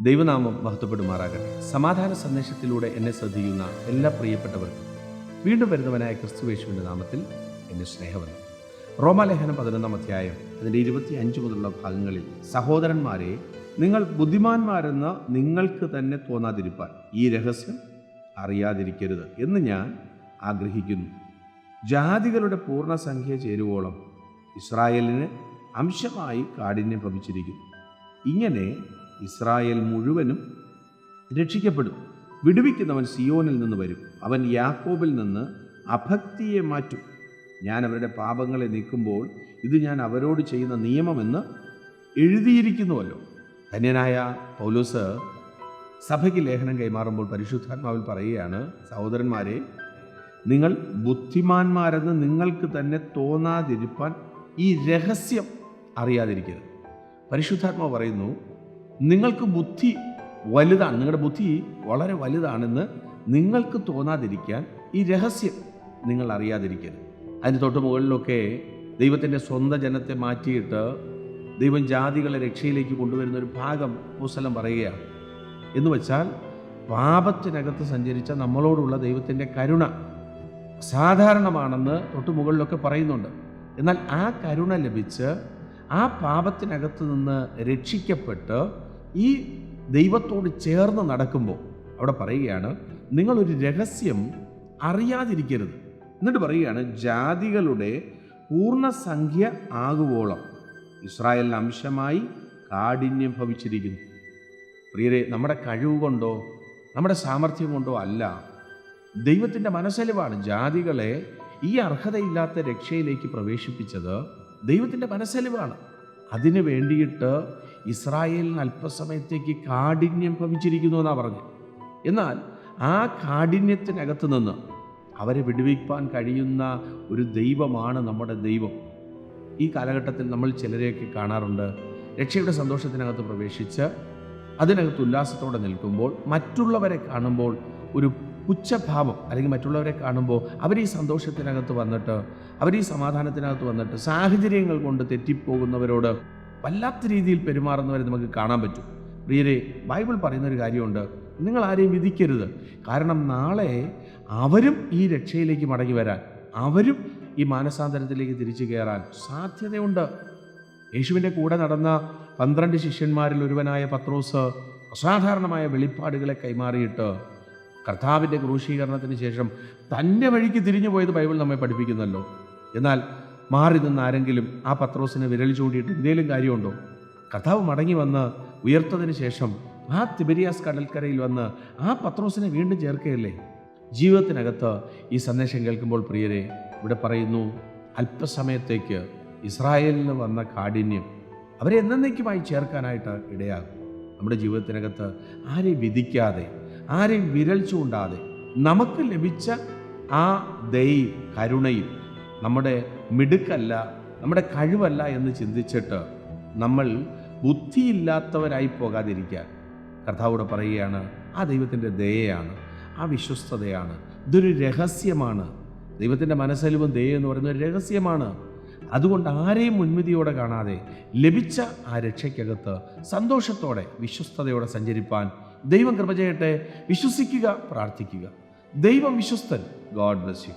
ദൈവനാമം മഹത്വപ്പെടുമാറാകട്ടെ. സമാധാന സന്ദേശത്തിലൂടെ എന്നെ ശ്രദ്ധിക്കുന്ന എല്ലാ പ്രിയപ്പെട്ടവർക്കും വീണ്ടും വരുന്നവനായ ക്രിസ്തുയേശുവിൻ്റെ നാമത്തിൽ എന്നെ സ്നേഹവന്ദനം. റോമാലേഖനം 11 അധ്യായം അതിൻ്റെ 25 മുതലുള്ള ഭാഗങ്ങളിൽ, സഹോദരന്മാരെ, നിങ്ങൾ ബുദ്ധിമാന്മാരെന്ന് നിങ്ങൾക്ക് തന്നെ തോന്നാതിരിപ്പാൻ ഈ രഹസ്യം അറിയാതിരിക്കരുത് എന്ന് ഞാൻ ആഗ്രഹിക്കുന്നു. ജാതികളുടെ പൂർണ്ണസംഖ്യ ചേരുവോളം ഇസ്രായേലിന് അംശമായി കാഠിന്യം ഭവിച്ചിരിക്കുന്നു. ഇങ്ങനെ ഇസ്രായേൽ മുഴുവനും രക്ഷിക്കപ്പെടും. വിടുവിക്കുന്നവൻ സിയോനിൽ നിന്ന് വരും. അവൻ യാക്കോബിൽ നിന്ന് അഭക്തിയെ മാറ്റും. ഞാൻ അവരുടെ പാപങ്ങളെ നീക്കുമ്പോൾ ഇത് ഞാൻ അവരോട് ചെയ്യുന്ന നിയമമെന്ന് എഴുതിയിരിക്കുന്നുവല്ലോ. ധന്യനായ പൗലോസ് സഭയ്ക്ക് ലേഖനം കൈമാറുമ്പോൾ പരിശുദ്ധാത്മാവിൽ പറയുകയാണ്, സഹോദരന്മാരെ, നിങ്ങൾ ബുദ്ധിമാന്മാരെന്ന് നിങ്ങൾക്ക് തന്നെ തോന്നാതിരിപ്പാൻ ഈ രഹസ്യം അറിയാതിരിക്കരുത്. പരിശുദ്ധാത്മാവ് പറയുന്നു, നിങ്ങൾക്ക് ബുദ്ധി വലുതാണ്, നിങ്ങളുടെ ബുദ്ധി വളരെ വലുതാണെന്ന് നിങ്ങൾക്ക് തോന്നാതിരിക്കാൻ ഈ രഹസ്യം നിങ്ങൾ അറിയാതിരിക്കരുത്. അതിന് തൊട്ട് മുകളിലൊക്കെ ദൈവത്തിൻ്റെ സ്വന്തം ജനത്തെ മാറ്റിയിട്ട് ദൈവം ജാതികളെ രക്ഷയിലേക്ക് കൊണ്ടുവരുന്ന ഒരു ഭാഗം പുസ്തകം പറയുകയാണ്. എന്ന് വെച്ചാൽ, പാപത്തിനകത്ത് സഞ്ചരിച്ച നമ്മളോടുള്ള ദൈവത്തിൻ്റെ കരുണ സാധാരണമാണെന്ന് തൊട്ട് മുകളിലൊക്കെ പറയുന്നുണ്ട്. എന്നാൽ ആ കരുണ ലഭിച്ച് ആ പാപത്തിനകത്ത് നിന്ന് രക്ഷിക്കപ്പെട്ട് ഈ ദൈവത്തോട് ചേർന്ന് നടക്കുമ്പോൾ അവിടെ പറയുകയാണ്, നിങ്ങളൊരു രഹസ്യം അറിയാതിരിക്കരുത്. എന്നിട്ട് പറയുകയാണ്, ജാതികളുടെ പൂർണ്ണസംഖ്യ ആകുവോളം ഇസ്രായേലിന് അംശമായി കാഠിന്യം ഭവിച്ചിരിക്കുന്നു. പ്രിയരെ, നമ്മുടെ കഴിവ് കൊണ്ടോ നമ്മുടെ സാമർഥ്യം കൊണ്ടോ അല്ല, ദൈവത്തിൻ്റെ മനസ്സലിവാണ് ജാതികളെ ഈ അർഹതയില്ലാത്ത രക്ഷയിലേക്ക് പ്രവേശിപ്പിച്ചത്. ദൈവത്തിൻ്റെ മനസ്സലിവാണ്. അതിനു വേണ്ടിയിട്ട് ഇസ്രായേലിന് അല്പസമയത്തേക്ക് കാഠിന്യം ഭവിച്ചിരിക്കുന്നു എന്നാണ് പറഞ്ഞത്. എന്നാൽ ആ കാഠിന്യത്തിനകത്ത് നിന്ന് അവരെ വിടുവിപ്പാൻ കഴിയുന്ന ഒരു ദൈവമാണ് നമ്മുടെ ദൈവം. ഈ കാലഘട്ടത്തിൽ നമ്മൾ ചിലരെയൊക്കെ കാണാറുണ്ട്, രക്ഷയുടെ സന്തോഷത്തിനകത്ത് പ്രവേശിച്ച് അതിനകത്ത് ഉല്ലാസത്തോടെ നിൽക്കുമ്പോൾ മറ്റുള്ളവരെ കാണുമ്പോൾ ഒരു പുച്ഛഭാവം, അല്ലെങ്കിൽ മറ്റുള്ളവരെ കാണുമ്പോൾ അവർ ഈ സന്തോഷത്തിനകത്ത് വന്നിട്ട്, അവർ ഈ സമാധാനത്തിനകത്ത് വന്നിട്ട് സാഹചര്യങ്ങൾ കൊണ്ട് തെറ്റിപ്പോകുന്നവരോട് വല്ലാത്ത രീതിയിൽ പെരുമാറുന്നവരെ നമുക്ക് കാണാൻ പറ്റും. പ്രിയരെ, ബൈബിൾ പറയുന്നൊരു കാര്യമുണ്ട്, നിങ്ങൾ ആരെയും വിധിക്കരുത്. കാരണം നാളെ അവരും ഈ രക്ഷയിലേക്ക് മടങ്ങി വരാൻ, അവരും ഈ മാനസാന്തരത്തിലേക്ക് തിരിച്ചു കയറാൻ സാധ്യതയുണ്ട്. യേശുവിൻ്റെ കൂടെ നടന്ന 12 ശിഷ്യന്മാരിൽ ഒരുവനായ പത്രോസ് അസാധാരണമായ വെളിപ്പാടുകളെ കൈമാറിയിട്ട് കർത്താവിൻ്റെ ക്രൂശീകരണത്തിന് ശേഷം തൻ്റെ വഴിക്ക് തിരിഞ്ഞു പോയത് ബൈബിൾ നമ്മെ പഠിപ്പിക്കുന്നല്ലോ. എന്നാൽ മാറി നിന്ന് ആരെങ്കിലും ആ പത്രോസിനെ വിരൽ ചൂണ്ടിയിട്ട് എന്തെങ്കിലും കാര്യമുണ്ടോ? കർത്താവ് മടങ്ങി വന്ന് ഉയർത്തതിന് ശേഷം ആ തിബരിയാസ് കടൽക്കരയിൽ വന്ന് ആ പത്രോസിനെ വീണ്ടും ചേർക്കുകയല്ലേ. ജീവിതത്തിനകത്ത് ഈ സന്ദേശം കേൾക്കുമ്പോൾ പ്രിയരെ, ഇവിടെ പറയുന്നു, അല്പസമയത്തേക്ക് ഇസ്രായേലിന് വന്ന കാഠിന്യം അവരെ എന്നേക്കുമായി ചേർക്കാനായിട്ട് ഇടയാകും. നമ്മുടെ ജീവിതത്തിനകത്ത് ആരെയും വിധിക്കാതെ, ആരെയും വിരൽ ചൂണ്ടാതെ, നമുക്ക് ലഭിച്ച ആ ദയയും കരുണയും നമ്മുടെ മിടുക്കല്ല, നമ്മുടെ കഴിവല്ല എന്ന് ചിന്തിച്ചിട്ട് നമ്മൾ ബുദ്ധിയില്ലാത്തവരായി പോകാതിരിക്കാൻ കർത്താവോട് പറയുകയാണ്, ആ ദൈവത്തിൻ്റെ ദയയാണ്, ആ വിശ്വസ്തതയാണ്. ഇതൊരു രഹസ്യമാണ്. ദൈവത്തിൻ്റെ മനസ്സലിവും ദയ എന്ന് പറയുന്ന ഒരു രഹസ്യമാണ്. അതുകൊണ്ട് ആരെയും മുൻവിധിയോടെ കാണാതെ ലഭിച്ച ആ രക്ഷയ്ക്കകത്ത് സന്തോഷത്തോടെ വിശ്വസ്തയോടെ സഞ്ചരിപ്പാൻ ദൈവം കൃപ ചെയ്യട്ടെ. വിശ്വസിക്കുക, പ്രാർത്ഥിക്കുക. ദൈവം വിശ്വസ്തൻ. God bless U.